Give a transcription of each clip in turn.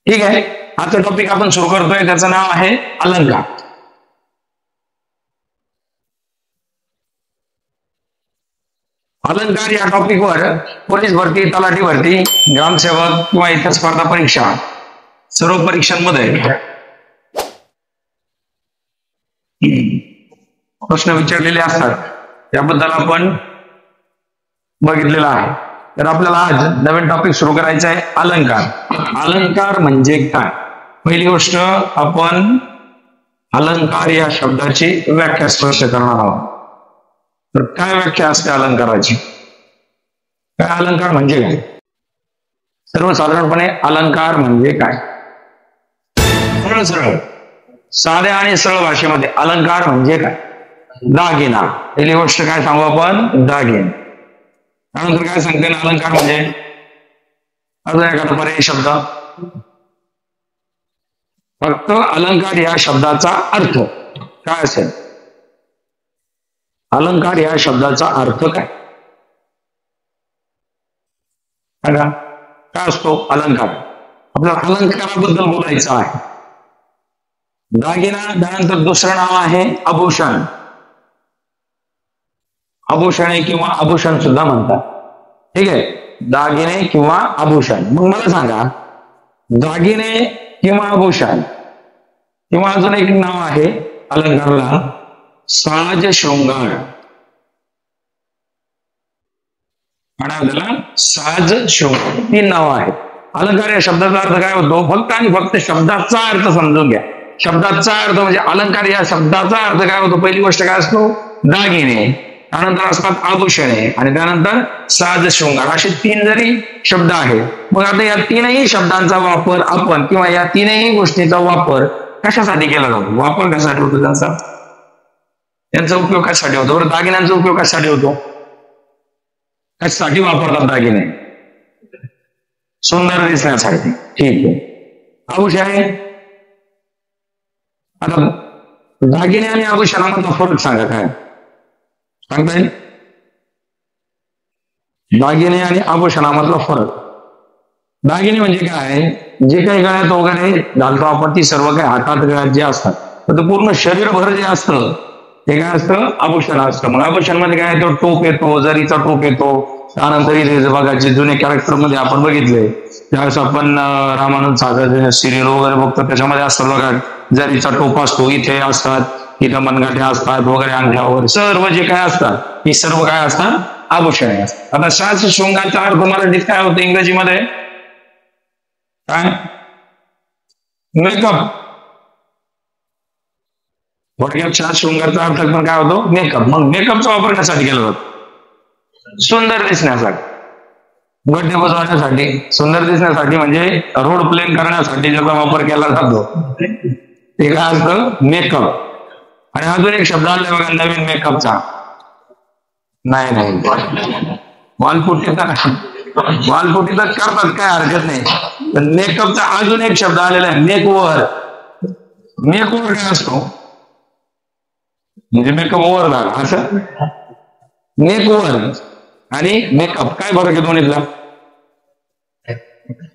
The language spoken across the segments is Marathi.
ठीक आहे, आजचा टॉपिक आपण सुरू करतोय, त्याचं नाव आहे अलंकार. अलंकार या टॉपिकवर पोलीस भरती, तलाठी भरती, ग्रामसेवक किंवा इतर स्पर्धा परीक्षा सर्व परीक्षांमध्ये प्रश्न विचारलेले असतात. त्याबद्दल आपण बघितलेलं आहे. तर आपल्याला आज नवीन टॉपिक सुरू करायचा आहे, अलंकार. अलंकार म्हणजे काय? पहिली गोष्ट, आपण अलंकार या शब्दाची व्याख्या स्पष्ट करणार आहोत. तर काय व्याख्या असते अलंकाराची? काय अलंकार म्हणजे काय? सर्वसाधारणपणे अलंकार म्हणजे काय? सरळ सरळ साध्या आणि सरळ भाषेमध्ये अलंकार म्हणजे काय? दागिना. पहिली गोष्ट काय सांगू आपण? दागिना. त्यानंतर काय सांगते ना अलंकार म्हणजे? अजून एखादा पर्यायी शब्द. फक्त अलंकार या शब्दाचा अर्थ काय असेल? अलंकार या शब्दाचा अर्थ काय? काय असतो अलंकार? आपल्याला अलंकाराबद्दल बोलायचं आहे. दागिना, त्यानंतर दुसरं नाव आहे आभूषण. आभूषणे किंवा आभूषण सुद्धा म्हणतात. ठीक आहे, दागिने किंवा आभूषण. मग मला सांगा, दागिने किंवा आभूषण किंवा अजून एक नाव आहे अलंकाराला, साज शृंगार. साज शृंगार, तीन नाव आहेत. अलंकार या शब्दाचा अर्थ काय होतो? फक्त आणि फक्त शब्दाचा अर्थ समजून घ्या. शब्दाचा अर्थ म्हणजे अलंकार या शब्दाचा अर्थ काय होतो? पहिली गोष्ट काय असतो? दागिने, त्यानंतर असतात आभूषणे आणि त्यानंतर साज शृंगार. असे तीन जरी शब्द आहेत. मग आता या तीनही शब्दांचा वापर आपण किंवा या तीनही गोष्टीचा वापर कशासाठी केला जातो? वापर कशासाठी होतो त्यांचा? त्यांचा उपयोग कशासाठी होतो? बरं, दागिन्यांचा उपयोग कशासाठी होतो? कशासाठी वापरतात दागिने? सुंदर दिसण्यासाठी. ठीक आहे. आभूषणे, आता दागिने आणि आभूषणामधला फरक सांगा. काय सांगता येईल? दागिने आणि आभूषणामधला फरक. दागिने म्हणजे काय? जे काही गळ्यात वगैरे घालतो आपण, ती सर्व काही हातात गळ्यात जे असतात, तर पूर्ण शरीरभर जे असतं ते काय असतं? आभूषण असतं. मग आभूषण मध्ये काय येतो? टोप येतो, जरीचा टोप येतो. त्यानंतर इथे बघायचे जुने कॅरेक्टर मध्ये आपण बघितले, त्यावेळेस आपण रामानंद सागर सिरियल वगैरे बघतो, त्याच्यामध्ये असतं बघा, जरीचा टोप असतो, इथे असतात, इथं मनगाठ्या असतात वगैरे, अंगठ्या वगैरे सर्व जे काय असतात, ही सर्व काय असतात? आभूषणे असतात. आता साज शृंगारचा अर्थ मराठीत काय होतं? इंग्रजीमध्ये काय? मेकअप. थोडक्यात साज शृंगारचा अर्थ पण काय होतो? मेकअप. मग मेकअपचा वापर कशासाठी केला जातो? सुंदर दिसण्यासाठी, गड्डे बसवण्यासाठी, सुंदर दिसण्यासाठी, म्हणजे रोड प्लेन करण्यासाठी ज्याचा वापर केला जातो ते काय असतं? मेकअप. आणि अजून एक शब्द आला बघा नवीन मेकअपचा. नाही, वालपुटी तर करतात, काय हरकत नाही. पण मेकअपचा अजून एक शब्द आलेला आहे, मेकओव्हर. मेकओव्हर काय असतो? म्हणजे मेकअप ओव्हर झाला असं. मेकओव्हर आणि मेकअप काय फरक आहे दोन्हीतला?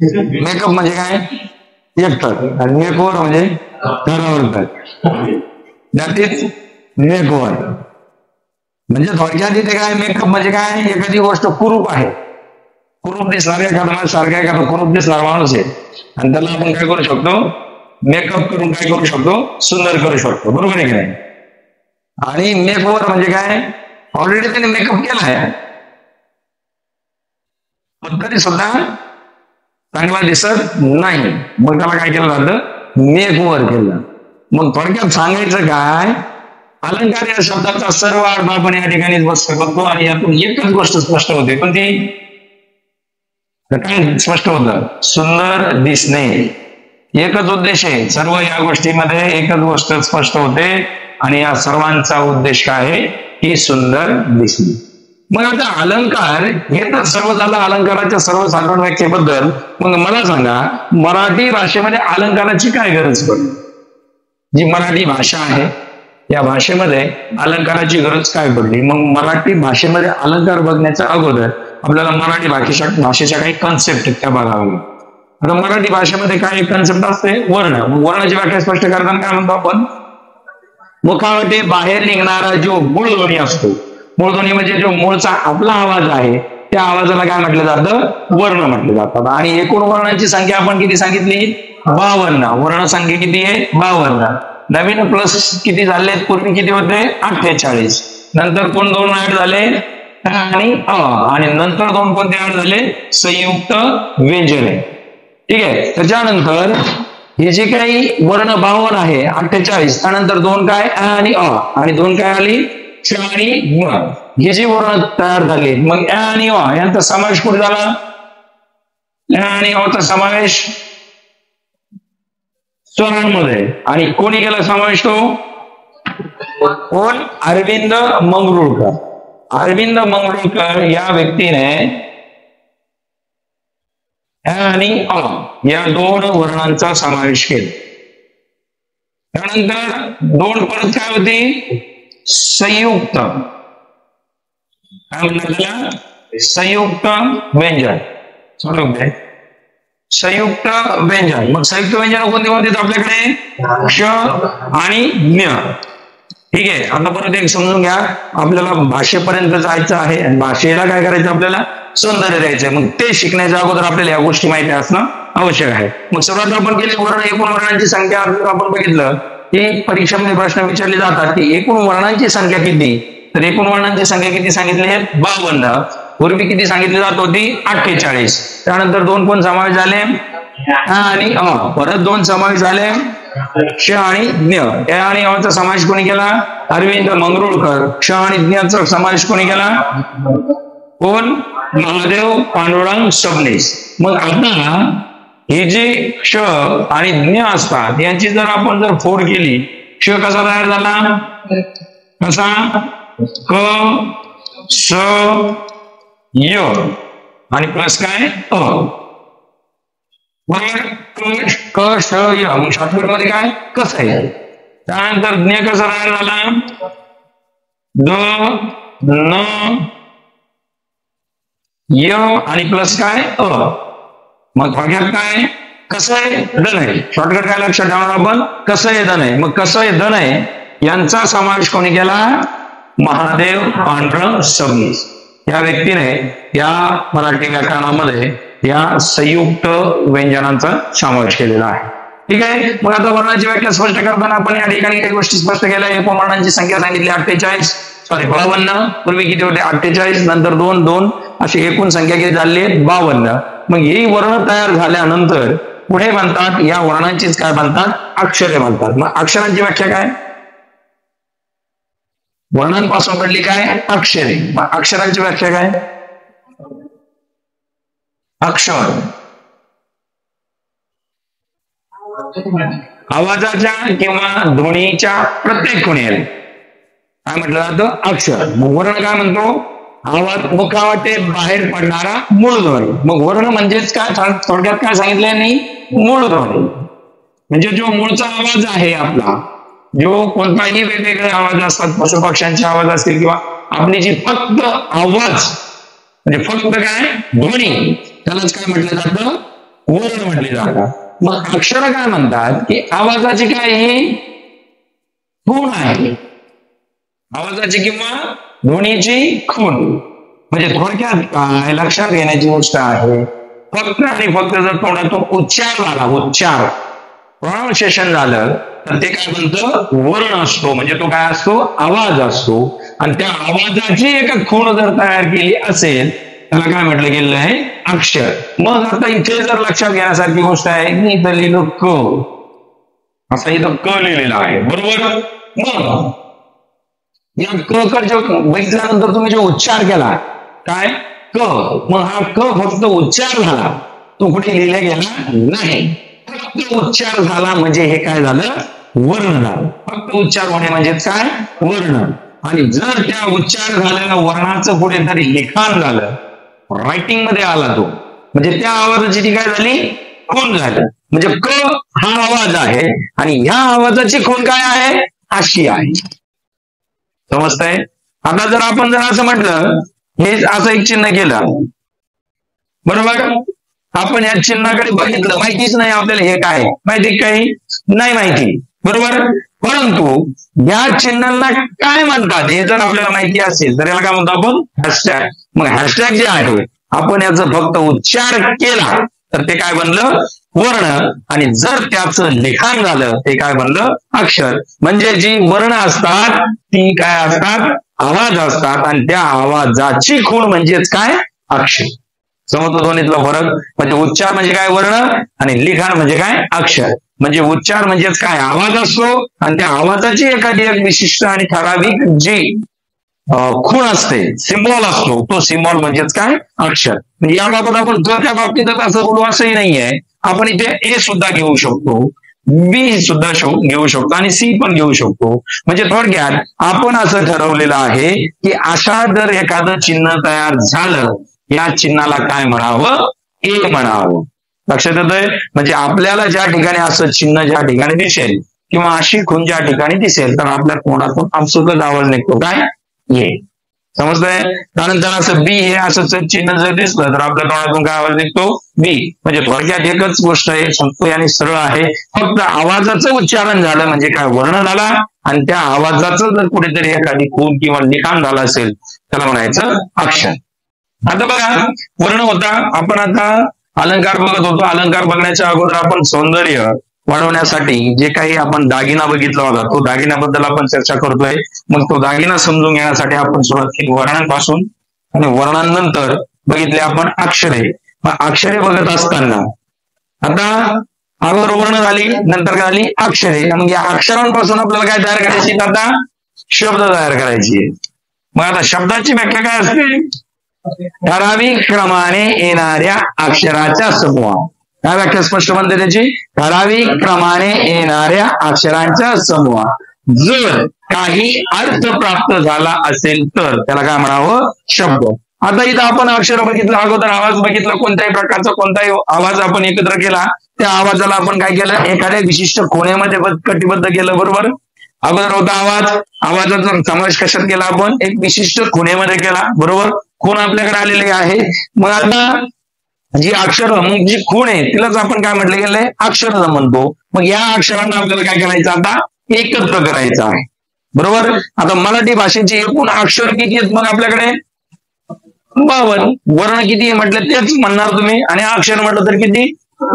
मेकअप म्हणजे काय? एकतर. आणि मेकओव्हर म्हणजे घरावर. That is makeover. म्हणजे थोडक्यात इथे काय? मेकअप म्हणजे काय? एखादी गोष्ट कुरूप आहे, कुरूप दिसणार, एखादा माणूस सारखा एखादा कुरूप दिसणार माणूस आहे, आणि त्याला आपण काय करू शकतो? मेकअप करून काय करू शकतो? सुंदर करू शकतो. बरोबर आहे की नाही? आणि मेकओव्हर म्हणजे काय? ऑलरेडी त्याने मेकअप केला आहे, पण तरी सुद्धा चांगला दिसत नाही, मग त्याला काय केलं जातं? मेकओव्हर केलं. मग थोडक्यात सांगायचं काय? अलंकार या शब्दाचा सर्व अर्थ आपण या ठिकाणी स्पष्ट करतो, आणि यातून एकच गोष्ट स्पष्ट होते. पण ती काय स्पष्ट होतं? सुंदर दिसणे. एकच उद्देश आहे सर्व या गोष्टीमध्ये, एकच गोष्ट स्पष्ट होते, आणि या सर्वांचा उद्देश काय आहे? की सुंदर दिसणे. मग आता अलंकार हे तर सर्व झालं अलंकाराच्या सर्वसाधारण व्याख्येबद्दल. मग मला सांगा, मराठी भाषेमध्ये अलंकाराची काय गरज पडली? जी मराठी भाषा आहे या भाषेमध्ये अलंकाराची गरज काय पडली? मग मराठी भाषेमध्ये अलंकार बघण्याच्या अगोदर आपल्याला मराठी भाषेच्या काही कन्सेप्ट त्या बघाव्या. आता मराठी भाषेमध्ये काय एक कन्सेप्ट असते, वर्ण. वर्णाची व्याख्या स्पष्ट करताना काय म्हणतो आपण, मुखावाटे बाहेर निघणारा जो मूळ ध्वनी असतो, मूळ ध्वनी म्हणजे जो मूळचा आपला आवाज आहे, त्या आवाजाला काय म्हटलं जातं, वर्ण म्हटलं जातात. आणि एकूण वर्णांची संख्या आपण किती सांगितली, 52. वर्ण संख्या किती आहे, 52. नवीन प्लस किती झाले, पूर्वी किती होते, 48. नंतर कोण दोन ऍड झाले, आणि आणि नंतर दोन कोणते ऍड झाले, संयुक्त व्यंजने. ठीक आहे. त्याच्यानंतर हे जे काही वर्ण 52 आहे, 48, त्यानंतर दोन काय, आणि आणि दोन काय आली, च आणि ङ. हे जे वर्ण तयार झाले, मग अ आणि अ यांचा समावेश कुठे झाला, अ आणि अ चा समावेश स्वरांमध्ये. आणि कोणी केला समावेश, तो कोण, अरविंद मंगरुळकर. अरविंद मंगरुळकर या व्यक्तीने अ आणि अ या दोन वर्णांचा समावेश केला. त्यानंतर दोन परत काय होती, संयुक्त, काय म्हणतात त्याला, संयुक्त व्यंजन. संयुक्त व्यंजन. मग संयुक्त व्यंजन कोणती कोणती आपल्याकडे, क्ष आणि ज्ञ. ठीक आहे. आता परत एक समजून घ्या, आपल्याला भाषेपर्यंत जायचं आहे आणि भाषेला काय करायचं, आपल्याला सौंदर्य द्यायचंय. मग ते शिकण्याच्या अगोदर आपल्याला या गोष्टी माहिती असणं आवश्यक आहे. मग सर्वात आपण केले वर्ण, एकूण वर्णांची संख्या आपण बघितलं की परीक्षेमध्ये प्रश्न विचारले जातात की एकूण वर्णांची संख्या किती, तर एकूण वर्णांची संख्या किती सांगितली आहे, 52. पूर्वी किती सांगितली जात होती, 48. त्यानंतर दोन कोण समावेश झाले, आणि परत दोन समावेश झाले, क्ष आणि ज्ञ. या आणि अचा समावेश कोणी केला, अरविंद मंगरुळकर. क्ष आणि ज्ञाचा समावेश कोणी केला, कोण, महादेव पांडुरंग सबनीस. मग आता हे जे क्ष आणि ज्ञ असतात, यांची जर आपण जर फोड केली, क्ष कसा तयार झाला, कसा, क स य आणि प्लस काय, अ. क श य. मग शॉर्टकट मध्ये काय, कस आहे. त्यानंतर ज्ञ कसा तयार झाला, द न य आणि प्लस काय, अ. मग थोडक्यात काय, कसं आहे, धन आहे. शॉर्टकट काय लक्षात ठेवणार आपण, कसं आहे, धन आहे. मग कसं आहे, धन आहे यांचा समावेश कोणी केला, महादेव पांडुरंग सबनीस. या व्यक्तीने या मराठी व्याकरणामध्ये या संयुक्त व्यंजनांचा समावेश केलेला आहे. ठीक आहे. मग आता वर्णाची व्याख्या स्पष्ट करताना आपण या ठिकाणी काही गोष्टी स्पष्ट केल्या. एकूण वर्णांची संख्या सांगितली 48, 52. पूर्वी किती होते, 48, नंतर 2 2 अशी एकूण संख्या किती झाली, 52. मग ही वर्ण तयार झाल्यानंतर पुढे म्हणतात, या वर्णांचीच काय म्हणतात, अक्षरे म्हणतात. मग अक्षरांची व्याख्या काय, वर्णांपासून पडली काय, अक्षरे. मग अक्षरांची व्याख्या काय, अक्षर आवाजाच्या किंवा ध्वनीच्या प्रत्येक खुणेला काय म्हटलं जातं, अक्षर. मग वर्ण काय म्हणतो, आवाज, मुखावाटे बाहेर पडणारा मूळ ध्वनी. मग वर्ण म्हणजेच काय, थोडक्यात काय सांगितलंय नाही, मूळ ध्वनी म्हणजे जो मूळचा आवाज आहे आपला, जो कोणताही वेगवेगळे आवाज असतात, पशु पक्ष्यांचे आवाज असतील किंवा आपली जी फक्त आवाज म्हणजे फक्त काय, ध्वनी, त्यालाच काय म्हटलं जातं, वर्ण म्हटले जातात. मग अक्षर काय म्हणतात की आवाजाची काय, ही खूण आहे, आवाजाची किंवा ध्वनीची खूण. म्हणजे थोडक्यात काय लक्षात घेण्याची गोष्ट आहे, फक्त आणि फक्त जर तोंडातून उच्चार झाला, उच्चार प्रोनाउन्सिएशन झालं, तर ते काय म्हणतं, वर्ण असतो. म्हणजे तो काय असतो, आवाज असतो. आणि त्या आवाजाची एक खूण जर तयार केली असेल, त्याला काय म्हटलं गेलेलं आहे, अक्षर. मग आता इथे जर लक्षात घेण्यासारखी गोष्ट आहे, मी इथं लिहिलं क, असा इथं क लिहिलेला आहे, बरोबर. मग या क बघितल्यानंतर तुम्ही जो उच्चार केला काय, क, मग हा क फक्त उच्चार झाला, तो कुठे लिहिला गेला नाही. फक्त उच्चार झाला म्हणजे हे काय झालं, वर्ण झालं. फक्त उच्चार होणे म्हणजे काय, वर्ण. आणि जर त्या उच्चार झालेल्या वर्णाचं कुठेतरी लिखाण झालं, रायटिंग मध्ये आला तो, म्हणजे त्या आवाजाची ती काय झाली, खूण झाली. म्हणजे क हा आवाज आहे आणि ह्या आवाजाची खूण काय आहे, अशी आहे. समजतंय. आता जर आपण जर असं म्हटलं, हे असं एक चिन्ह केलं, बरोबर, आपण या चिन्हाकडे बघितलं, माहितीच नाही आपल्याला हे काय माहिती, काही नाही माहिती, बरोबर. परंतु या चिन्हांना काय म्हणतात हे जर आपल्याला माहिती असेल तर याला काय म्हणतो आपण, हॅशटॅग. मग हॅशटॅग जे आहे आपण याचा फक्त उच्चार केला तर ते काय बनलं, वर्ण. आणि जर त्याचं लिखाण झालं ते काय बनलं, अक्षर. म्हणजे जी वर्ण असतात ती काय असतात, आवाज असतात, आणि त्या आवाजाची खूण म्हणजेच काय, अक्षर. समजतो ध्वनीतला फरक. म्हणजे उच्चार म्हणजे काय, वर्ण, आणि लिखाण म्हणजे काय, अक्षर. म्हणजे उच्चार म्हणजेच काय, आवाज असतो, आणि त्या आवाजाची एखादी एक विशिष्ट आणि ठराविक जी खूण असते, सिम्बॉल असतो, तो सिम्बॉल म्हणजेच काय, अक्षर. म्हणजे या बाबत आपण त्या बाबतीत असं बोलू असंही नाहीये. आपण इथे ए सुद्धा घेऊ शकतो, बी सुद्धा घेऊ शकतो, आणि सी पण घेऊ शकतो. म्हणजे थोडक्यात आपण असं ठरवलेलं आहे की अशा जर एखादं चिन्ह तयार झालं, या चिन्हाला काय म्हणावं, ए म्हणावं. लक्षात येतंय. म्हणजे आपल्याला ज्या ठिकाणी असं चिन्ह ज्या ठिकाणी दिसेल किंवा अशी खूण ज्या ठिकाणी दिसेल तर आपल्या तोंडातून आपसुकच आवाज निघतो, काय, ए. समजतंय. त्यानंतर असं बी हे असं चिन्ह जर दिसलं तर आपल्या तोंडातून काय आवाज निघतो, बी. म्हणजे थोडक्यात एकच गोष्ट आहे, सोपी आणि सरळ आहे. फक्त आवाजाचं उच्चारण झालं म्हणजे काय, वर्ण झाला, आणि त्या आवाजाचं जर कुठेतरी एखादी खूण किंवा लिखाण झालं असेल त्याला म्हणायचं अक्षर. आता बघा, वर्ण होता. आपण आता अलंकार बघत होतो. अलंकार बघण्याच्या अगोदर आपण सौंदर्य वाढवण्यासाठी जे काही आपण दागिना बघितला होता तो दागिन्याबद्दल आपण चर्चा करतोय. मग तो दागिना समजून घेण्यासाठी आपण सुरुवात केली वर्णांपासून, आणि वर्णांनंतर बघितले आपण अक्षरे. अक्षरे बघत असताना आता अगोदर वर्ण झाली, नंतर काय झाली, अक्षरे. मग या अक्षरांपासून आपल्याला काय तयार करायची, आता शब्द तयार करायची. मग आता शब्दाची व्याख्या काय असते, ठराविक क्रमाने येणाऱ्या अक्षराच्या समूह. काय व्याख्या स्पष्ट म्हणते त्याची, ठराविक क्रमाने येणाऱ्या अक्षरांच्या समूह. जर काही अर्थ प्राप्त झाला असेल तर त्याला काय म्हणावं, शब्द. आता इथं आपण अक्षर बघितलं, अगोदर आवाज बघितला, कोणत्याही प्रकारचा कोणताही आवाज आपण एकत्र केला, त्या आवाजाला आपण काय केलं, एखाद्या विशिष्ट कोण्यामध्ये कटिबद्ध केलं, बरोबर. अगोदर होता आवाज, आवाजाचा समावेश कशात केला आपण, एक विशिष्ट खुणेमध्ये केला, बरोबर. खूण आपल्याकडे आलेली आहे. मग आता जी अक्षर, मग जी खूण आहे तिलाच आपण काय म्हटलं गेलंय, अक्षर म्हणतो. मग या अक्षरांना आपल्याला काय करायचं, आता एकत्र करायचं आहे, बरोबर. आता मराठी भाषेची एकूण अक्षर किती आहेत मग आपल्याकडे, 52. वर्ण किती म्हटलं तेच म्हणणार तुम्ही, आणि अक्षर म्हटलं तर किती,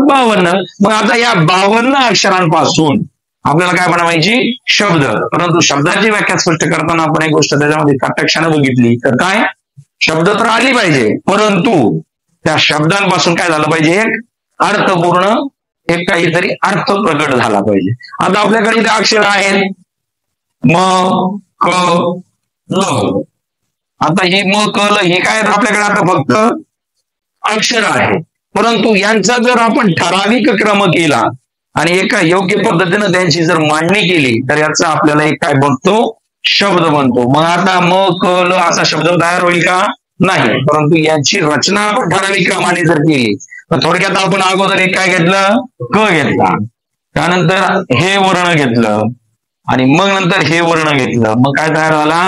52. मग आता या 52 अक्षरांपासून आपल्याला काय बनवायची, शब्द. परंतु शब्दाची व्याख्या स्पष्ट करताना आपण एक गोष्ट त्याच्यामध्ये कटाक्षाने बघितली, तर काय, शब्द तर आली पाहिजे, परंतु त्या शब्दांपासून काय झालं पाहिजे, एक अर्थपूर्ण, एक काहीतरी अर्थ प्रकट झाला पाहिजे. आता आपल्याकडे इथे अक्षर आहेत, म, क, ल. आता ही म, क, ल हे काय आपल्याकडे आता फक्त अक्षर आहे. परंतु यांचा जर आपण ठराविक क्रम केला आणि एका योग्य पद्धतीने त्यांची जर मांडणी केली तर याचा आपल्याला एक काय बनतो, शब्द बनतो. मग आता म, क, ल असा शब्द तयार होईल का, नाही. परंतु यांची रचना आपण ठराविक क्रमाने जर केली तर थोडक्यात आपण अगोदर एक काय घेतलं, क घेतला, त्यानंतर हे वर्ण घेतलं, आणि मग नंतर हे वर्ण घेतलं, मग काय तयार झाला,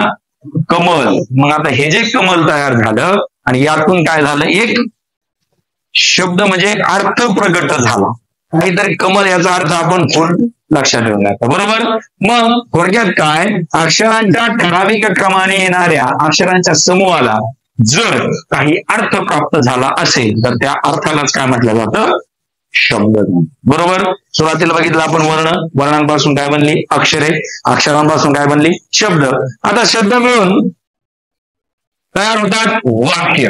कमल. मग आता हे जे कमल तयार झालं आणि यातून काय झालं, एक शब्द म्हणजे एक अर्थ प्रकट झाला, काहीतरी कमल याचा अर्थ आपण लक्षात ठेवला, बरोबर. मग थोडक्यात काय, अक्षरांच्या ठराविक क्रमाने येणाऱ्या अक्षरांच्या समूहाला जर काही अर्थ प्राप्त झाला असेल तर त्या अर्थालाच काय म्हटलं जातं, शब्द, बरोबर. सुरुवातीला बघितलं आपण वर्ण, वर्णांपासून काय बनली, अक्षरे, अक्षरांपासून काय बनली, शब्द. आता शब्द मिळून तयार होतात वाक्य.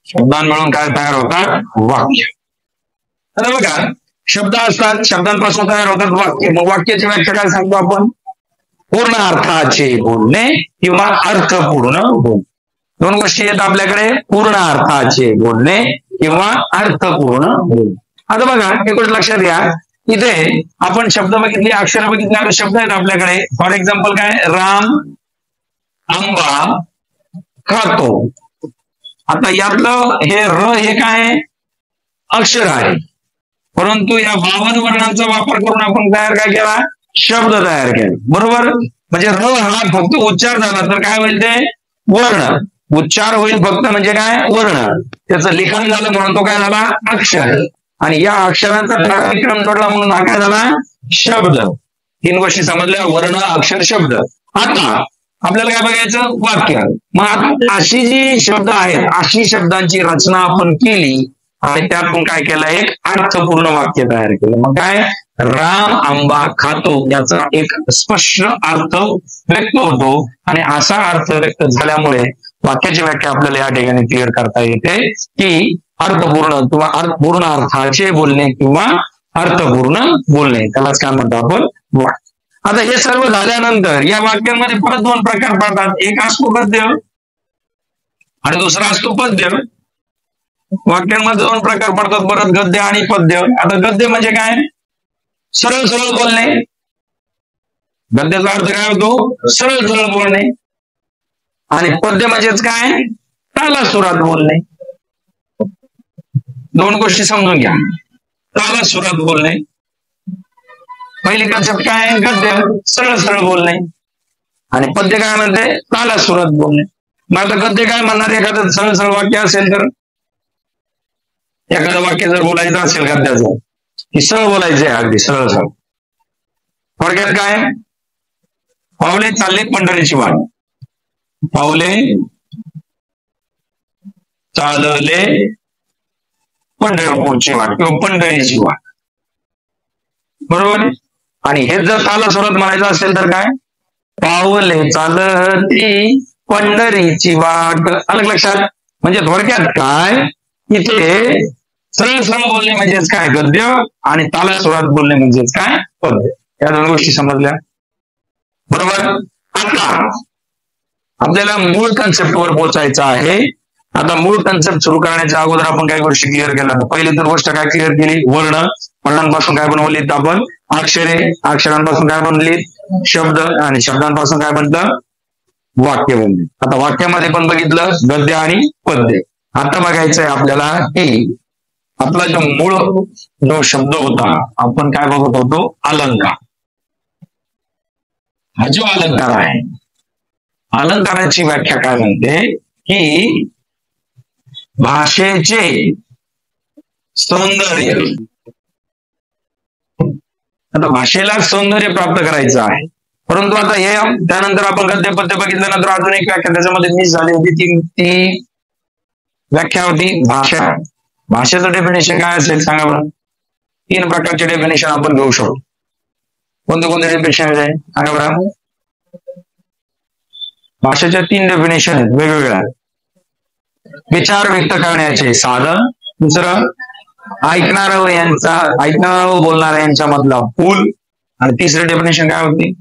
शब्दां मिळून काय तयार होतात, वाक्य. आता बघा, शब्द असतात, शब्दांपासून तयार होतात वाक्य. मग वाक्याची व्याख्या काय सांगतो आपण, पूर्ण अर्थाचे बोलणे किंवा अर्थपूर्ण बोलणे. दोन गोष्टी आहेत आपल्याकडे, पूर्ण अर्थाचे बोलणे किंवा अर्थपूर्ण बोलणे. आता बघा एक गोष्ट लक्षात घ्या, इथे आपण शब्द बघितले, अक्षर बघितले, आता शब्द आहेत आपल्याकडे. फॉर एक्झाम्पल काय, राम आंबा खातो. आता यातलं हे र हे काय, अक्षर आहे, परंतु या 52 वर्णांचा वापर करून आपण तयार काय केला, शब्द तयार केला, बरोबर. म्हणजे र हा फक्त उच्चार झाला तर काय होईल ते, वर्ण. उच्चार होईल फक्त म्हणजे काय वर्ण, त्याचं लिखाण झालं म्हणून तो काय झाला अक्षर, आणि या अक्षरांचा विक्रम जोडला म्हणून हा काय झाला शब्द. तीन गोष्टी समजल्या, वर्ण अक्षर शब्द. आता आपल्याला काय बघायचं वाक्य. मग आता अशी जी शब्द आहेत अशी शब्दांची रचना आपण केली आणि त्यातून काय केलं एक अर्थपूर्ण वाक्य तयार केलं. मग काय राम आंबा खातो याचा एक स्पष्ट अर्थ व्यक्त होतो, आणि असा अर्थ व्यक्त झाल्यामुळे वाक्याची व्याख्या आपल्याला या ठिकाणी क्लिअर करता येते की अर्थपूर्ण किंवा पूर्ण अर्थाचे बोलणे किंवा अर्थपूर्ण बोलणे, त्यालाच काय म्हणतो आपण वाक्य. आता हे सर्व झाल्यानंतर या वाक्यांमध्ये परत दोन प्रकार पडतात, एक असतो गद्य आणि दुसरा असतो पद्य. वाक्यांमध्ये दोन प्रकार पडतात परत, गद्य आणि पद्य. आता गद्य म्हणजे काय सरळ सरळ बोलणे, गद्याचा अर्थ काय होतो सरळ सरळ बोलणे, आणि पद्य म्हणजेच काय ताला सुरात बोलणे. दोन गोष्टी समजून घ्या. ताला सुरात बोलणे, पहिली कन्सेप्ट काय आहे गद्य सरळ सरळ बोलणे, आणि पद्य काय म्हणते ताला सुरात बोलणे. मग आता गद्य काय म्हणणार, एखादं सरळ सरळ वाक्य असेल तर, एखादं वाक्य जर बोलायचं असेल गद्याचं की सरळ बोलायचं आहे अगदी सरळ सरळ. थोडक्यात काय पावले चालले पंढरीची वाट, पावले चालले पंढरपूरची वाट किंवा पंढरीची वाट, बरोबर. आणि हे जर ताला सुरात म्हणायचं असेल तर काय पावले चालती पंढरीची वाट. अलग लक्षात. म्हणजे थोडक्यात काय इथे सरळ सरळ बोलणे म्हणजेच काय गद्य, आणि ताला सुरात बोलणे म्हणजेच काय पद्य. या दोन गोष्टी समजल्या, बरोबर. आता आपल्याला मूळ कन्सेप्ट वर पोहोचायचं आहे. आता मूळ कन्सेप्ट सुरू करण्याच्या अगोदर आपण काही गोष्टी क्लिअर केल्या. पहिली तर गोष्ट काय क्लिअर केली, वर्ण. वर्णांपासून काय बनवलीत आपण अक्षरे, अक्षरांपासून काय बनलीत शब्द, आणि शब्दांपासून काय बनलं वाक्य बनले. आता वाक्यामध्ये पण बघितलं गद्य आणि पद्य. आता बघायचंय आपल्याला की आपला जो मूळ जो शब्द होता आपण काय बघत होतो अलंकार. हा जो अलंकार आहे, अलंकाराची व्याख्या काय म्हणते की भाषेचे सौंदर्य. आता भाषेला सौंदर्य प्राप्त करायचं आहे, परंतु आता हे त्यानंतर आपण गद्य पद्य बघितल्यानंतर अजून एक व्याख्या त्याच्यामध्ये मिस झाली होती, ती व्याख्या होती भाषा. भाषेचं डेफिनेशन काय असेल सांगा बरं. तीन प्रकारचे डेफिनेशन आपण घेऊ शकतो. कोणते कोणते डेफिनेशन आहे सांगा बरं. भाषेच्या तीन डेफिनेशन आहेत वेगवेगळ्या. विचार व्यक्त करण्याचे साधन, दुसरं ऐकणारा व बोलणारा यांच्यामधला पूल, आणि तिसरं डेफिनेशन काय होती